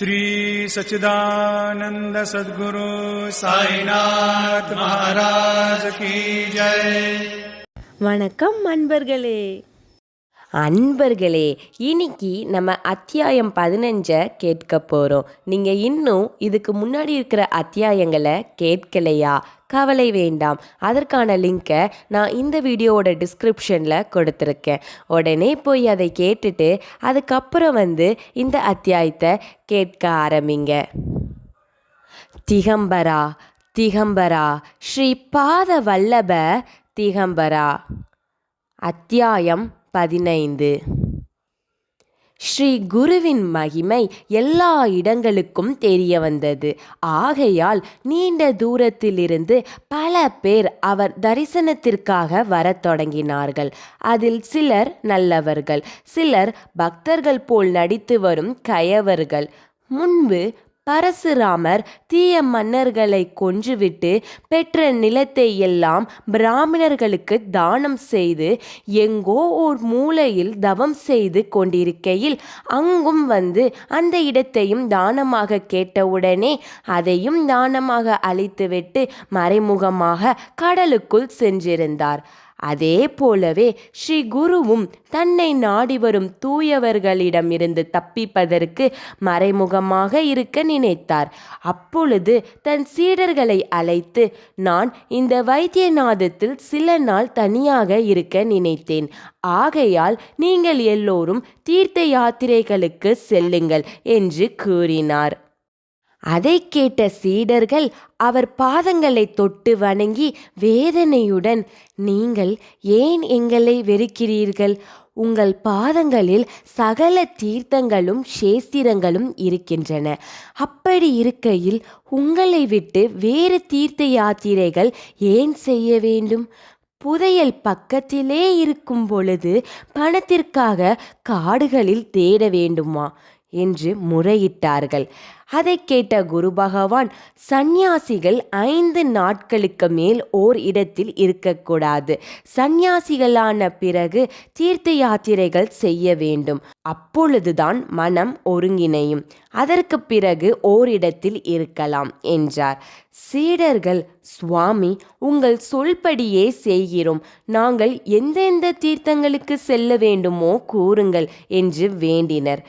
श्री सच्चिदानंद सद्गुरु साईनाथ महाराज की जय. வணக்கம் அன்பர்களே, இன்னைக்கு நம்ம அத்தியாயம் 15 கேட்க போகிறோம். நீங்கள் இன்னும் இதுக்கு முன்னாடி இருக்கிற அத்தியாயங்களை கேட்கலையா? கவலை வேண்டாம், அதற்கான லிங்கை நான் இந்த வீடியோவோட டிஸ்கிரிப்ஷனில் கொடுத்துருக்கேன். உடனே போய் அதை கேட்டுட்டு அதுக்கப்புறம் இந்த அத்தியாயத்தை கேட்க ஆரம்பிங்க. திகம்பரா திகம்பரா ஸ்ரீ பாத வல்லப திகம்பரா. அத்தியாயம் 15. ஸ்ரீ குருவின் மகிமை எல்லா இடங்களுக்கும் தெரிய வந்தது. ஆகையால் நீண்ட தூரத்திலிருந்து பல பேர் அவர் தரிசனத்திற்காக வரத் தொடங்கினார்கள். அதில் சிலர் நல்லவர்கள், சிலர் பக்தர்கள் போல் நடித்து வரும் கயவர்கள். முன்பு பரசுராமர் தீய மன்னர்களை கொன்றுவிட்டு பெற்ற நிலத்தை எல்லாம் பிராமணர்களுக்கு தானம் செய்து எங்கோ ஓர் மூலையில் தவம் செய்து கொண்டிருக்கையில் அங்கும் அந்த இடத்தையும் தானமாக கேட்டவுடனே அதையும் தானமாக அளித்துவிட்டு மறைமுகமாக கடலுக்குள் சென்றிருந்தார். அதே போலவே ஸ்ரீ குருவும் தன்னை நாடி வரும் தூயவர்களிடமிருந்து தப்பிப்பதற்கு மறைமுகமாக இருக்க நினைத்தார். அப்பொழுது தன் சீடர்களை அழைத்து, நான் இந்த வைத்தியநாதத்தில் சில நாள் தனியாக இருக்க நினைத்தேன். ஆகையால் நீங்கள் எல்லோரும் தீர்த்த யாத்திரைகளுக்கு செல்லுங்கள் என்று கூறினார். அதை கேட்ட சீடர்கள் அவர் பாதங்களை தொட்டு வணங்கி வேதனையுடன், நீங்கள் ஏன் எங்களை வெறுக்கிறீர்கள்? உங்கள் பாதங்களில் சகல தீர்த்தங்களும் சேஸ்திரங்களும் இருக்கின்றன. அப்படி இருக்கையில் உங்களை விட்டு வேறு தீர்த்த யாத்திரைகள் ஏன் செய்ய வேண்டும்? புதையல் பக்கத்திலே இருக்கும் பொழுது பணத்திற்காக காடுகளில் தேட வேண்டுமா என்று முறையிட்டார்கள். அதை கேட்ட குரு பகவான், சந்நியாசிகள் 5 நாட்களுக்கு மேல் ஓர் இடத்தில் இருக்கக்கூடாது. சந்நியாசிகளான பிறகு தீர்த்த யாத்திரைகள் செய்ய வேண்டும். அப்பொழுதுதான் மனம் ஒருங்கிணையும். அதற்கு பிறகு ஓரிடத்தில் இருக்கலாம் என்றார். சீடர்கள், சுவாமி, உங்கள் சொல்படியே செய்கிறோம். நாங்கள் எந்தெந்த தீர்த்தங்களுக்கு செல்ல வேண்டுமோ கூறுங்கள் என்று வேண்டினர்.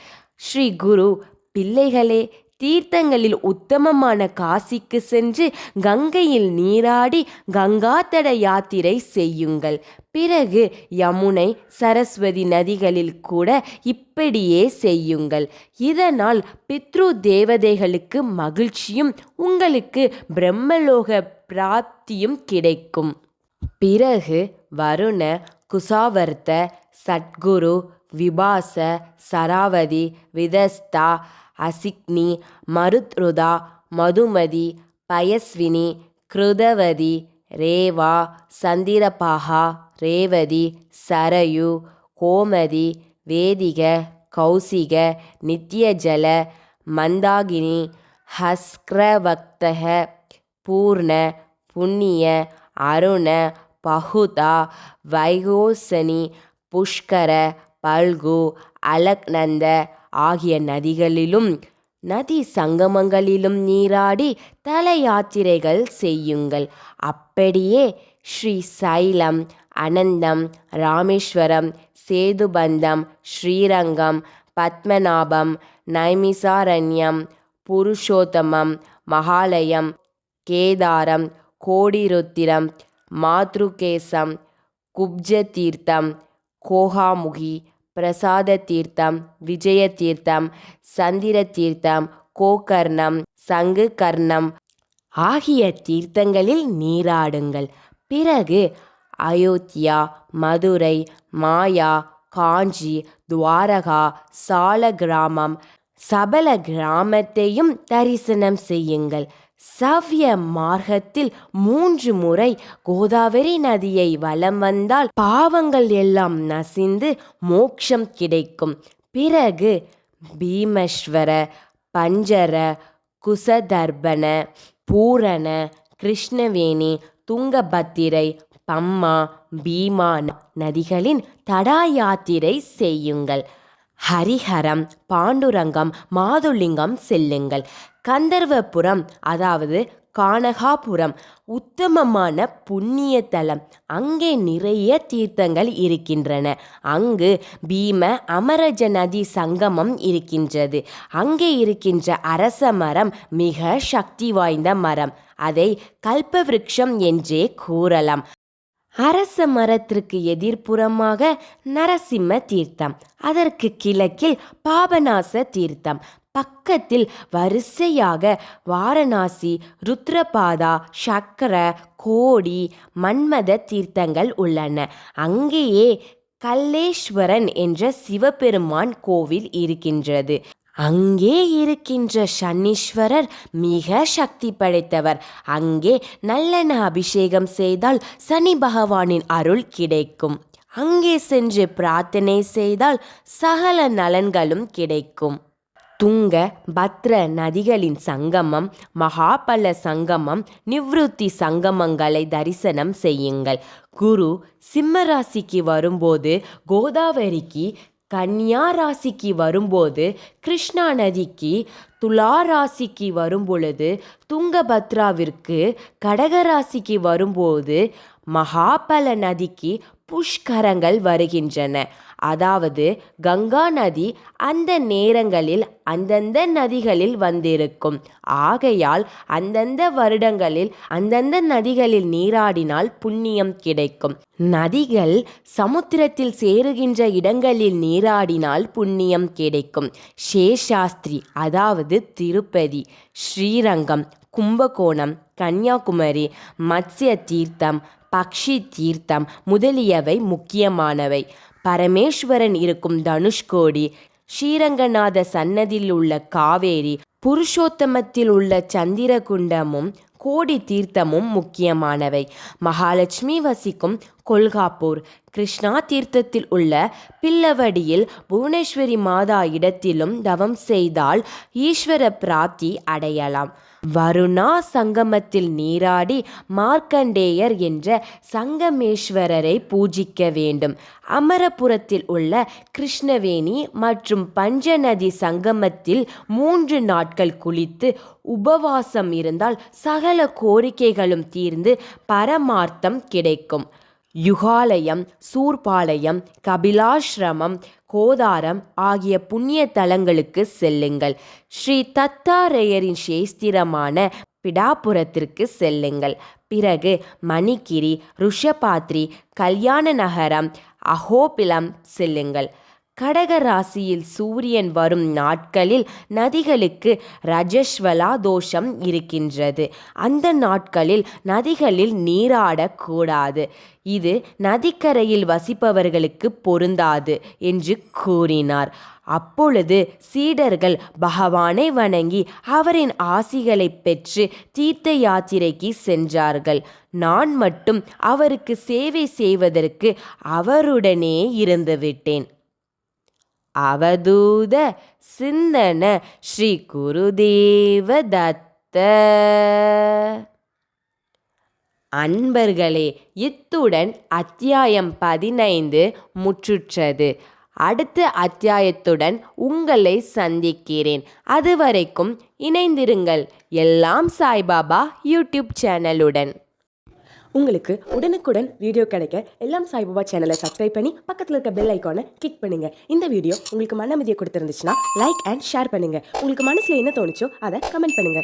ஸ்ரீ குரு, பிள்ளைகளே, தீர்த்தங்களில் உத்தமமான காசிக்கு சென்று கங்கையில் நீராடி கங்காதட யாத்திரை செய்யுங்கள். பிறகு யமுனை, சரஸ்வதி நதிகளில் கூட இப்படியே செய்யுங்கள். இதனால் பித்ரு தேவதைகளுக்கு மகிழ்ச்சியும் உங்களுக்கு பிரம்மலோக பிராப்தியும் கிடைக்கும். பிறகு வருண, குசாவர்த்த, சட்குரு, விபாச, சராவதி, விதஸ்தா, அசிக்னி, மருத்ருதா, மதுமதி, பயஸ்வினி, கிருதவதி, ரேவா, சந்திரபாகா, ரேவதி, சரயு, கோமதி, வேதிக, கௌசிக, நித்யஜல, மந்தாகினி, ஹஸ்கிரவக்தக, பூர்ண, புண்ணிய, அருண, பகுதா, வைகோசனி, புஷ்கர, பல்கு, அலக்நந்த ஆகிய நதிகளிலும் நதி சங்கமங்களிலும் நீராடி தல யாத்திரைகள் செய்யுங்கள். அப்படியே ஸ்ரீ சைலம், அனந்தம், ராமேஸ்வரம், சேதுபந்தம், ஸ்ரீரங்கம், பத்மநாபம், நைமிசாரண்யம், புருஷோத்தமம், மகாலயம், கேதாரம், கோடிருத்திரம், மாத்ருகேசம், குப்ஜ தீர்த்தம், கோகாமுகி, பிரசாத தீர்த்தம், விஜய தீர்த்தம், சந்திர தீர்த்தம், கோகர்ணம், சங்கு கர்ணம் ஆகிய தீர்த்தங்களில் நீராடுங்கள். பிறகு அயோத்தியா, மதுரை, மாயா, காஞ்சி, துவாரகா, சால கிராமம், சபல கிராமத்தையும் தரிசனம் செய்யுங்கள். சவ்ய மார்க்கத்தில் 3 முறை கோதாவரி நதியை வலம் வந்தால் பாவங்கள் எல்லாம் நசிந்து மோட்சம் கிடைக்கும். பிறகு பீமேஸ்வர, பஞ்சர, குசதர்பண, பூரண, கிருஷ்ணவேணி, துங்கபத்திரை, பம்மா, பீமா நதிகளின் தடா யாத்திரை செய்யுங்கள். ஹரிஹரம், பாண்டுரங்கம், மாதுலிங்கம் செல்லுங்கள். கந்தர்வபுரம் அதாவது கானகாபுரம் உத்தமமான புண்ணிய தலம். அங்கே நிறைய தீர்த்தங்கள் இருக்கின்றன. அங்கு பீம அமரஜ நதி சங்கமம் இருக்கின்றது. அங்கே இருக்கின்ற அரச மரம் மிக சக்தி வாய்ந்த மரம். அதை கல்பவிருட்சம் என்றே கூறலாம். அரச மரத்திற்கு எதிர்ப்புறமாக நரசிம்ம தீர்த்தம், அதற்கு கிழக்கில் பாபநாச தீர்த்தம், பக்கத்தில் வரிசையாக வாரணாசி, ருத்ரபாதா, சக்கர, கோடி, மன்மத தீர்த்தங்கள் உள்ளன. அங்கேயே கல்லேஸ்வரன் என்ற சிவபெருமான் கோவில் இருக்கின்றது. அங்கே இருக்கின்ற சனீஸ்வரர் மிக சக்தி படைத்தவர். அங்கே நல்லெண்ணெய் அபிஷேகம் செய்தால் சனி பகவானின் அருள் கிடைக்கும். அங்கே சென்று பிரார்த்தனை செய்தால் சகல நலன்களும் கிடைக்கும். துங்க, பத்ர நதிகளின் சங்கமம், மகாபல சங்கமம், நிவ்ருத்தி சங்கமங்களை தரிசனம் செய்யுங்கள். குரு சிம்ம ராசிக்கு வரும்போது கோதாவரிக்கு, கன்னியா ராசிக்கு வரும்போது கிருஷ்ணா நதிக்கு, துலா ராசிக்கு வரும்பொழுது துங்கபத்ராவிற்கு, கடகராசிக்கு வரும்போது மகாபல நதிக்கு புஷ்கரங்கள் வருகின்றன. அதாவது கங்கா நதி அந்த நேரங்களில் அந்தந்த நதிகளில் வந்திருக்கும். ஆகையால் அந்தந்த வருடங்களில் அந்தந்த நதிகளில் நீராடினால் புண்ணியம் கிடைக்கும். நதிகள் சமுத்திரத்தில் சேருகின்ற இடங்களில் நீராடினால் புண்ணியம் கிடைக்கும். சேஷாஸ்திரி அதாவது திருப்பதி, ஸ்ரீரங்கம், கும்பகோணம், கன்னியாகுமரி, மத்ஸ்ய தீர்த்தம், பக்ஷி தீர்த்தம் முதலியவை முக்கியமானவை. பரமேஸ்வரன் இருக்கும் தனுஷ்கோடி, ஸ்ரீரங்கநாத சன்னதியில் உள்ள காவேரி, புருஷோத்தமத்தில் உள்ள சந்திரகுண்டமும் கோடி தீர்த்தமும் முக்கியமானவை. மகாலட்சுமி வசிக்கும் கொல்காப்பூர், கிருஷ்ணா தீர்த்தத்தில் உள்ள பில்லவடியில் புவனேஸ்வரி மாதா இடத்திலும் தவம் செய்தால் ஈஸ்வர பிராப்தி அடையலாம். வருணா சங்கமத்தில் நீராடி மார்க்கண்டேயர் என்ற சங்கமேஸ்வரரை பூஜிக்க வேண்டும். அமரபுரத்தில் உள்ள கிருஷ்ணவேணி மற்றும் பஞ்சநதி சங்கமத்தில் 3 நாட்கள் குளித்து உபவாசம் இருந்தால் சகல கோரிக்கைகளும் தீர்ந்து பரமார்த்தம் கிடைக்கும். யுகாலயம், சூர்பாலயம், கபிலாஸ்ரமம், கோதாரம் ஆகிய புண்ணிய தலங்களுக்கு செல்லுங்கள். ஸ்ரீ தத்தாரேயரின் சேஸ்திரமான பிடாபுரத்திற்கு செல்லுங்கள். பிறகு மணிகிரி, ருஷபாத்ரி, கல்யாண நகரம், அஹோபிலம் செல்லுங்கள். கடக ராசியில் சூரியன் வரும் நாட்களில் நதிகளுக்கு ரஜஸ்வலா தோஷம் இருக்கின்றது. அந்த நாட்களில் நதிகளில் நீராடக்கூடாது. இது நதிக்கரையில் வசிப்பவர்களுக்கு பொருந்தாது என்று கூறினார். அப்பொழுது சீடர்கள் பகவானை வணங்கி அவரின் ஆசிகளை பெற்று தீர்த்த யாத்திரைக்கு சென்றார்கள். நான் மட்டும் அவருக்கு சேவை செய்வதற்கு அவருடனே இருந்துவிட்டேன். அவதூத சிந்தன ஸ்ரீ குருதேவ தத்த. அன்பர்களே, இத்துடன் அத்தியாயம் 15 முற்றுற்றது. அடுத்த அத்தியாயத்துடன் உங்களை சந்திக்கிறேன். அதுவரைக்கும் இணைந்திருங்கள் எல்லாம் சாய்பாபா யூடியூப் சேனலுடன். உங்களுக்கு உடனுக்குடன் வீடியோ கிடைக்க எல்லாம் சாய்பாபா சேனலை சப்ஸ்கிரைப் பண்ணி பக்கத்தில் இருக்க பெல் ஐக்கானை கிளிக் பண்ணுங்க. இந்த வீடியோ உங்களுக்கு மன அமைதியை கொடுத்துருந்துச்சுன்னா லைக் அண்ட் ஷேர் பண்ணுங்க. உங்களுக்கு மனசுல என்ன தோணுச்சோ அதை கமெண்ட் பண்ணுங்க.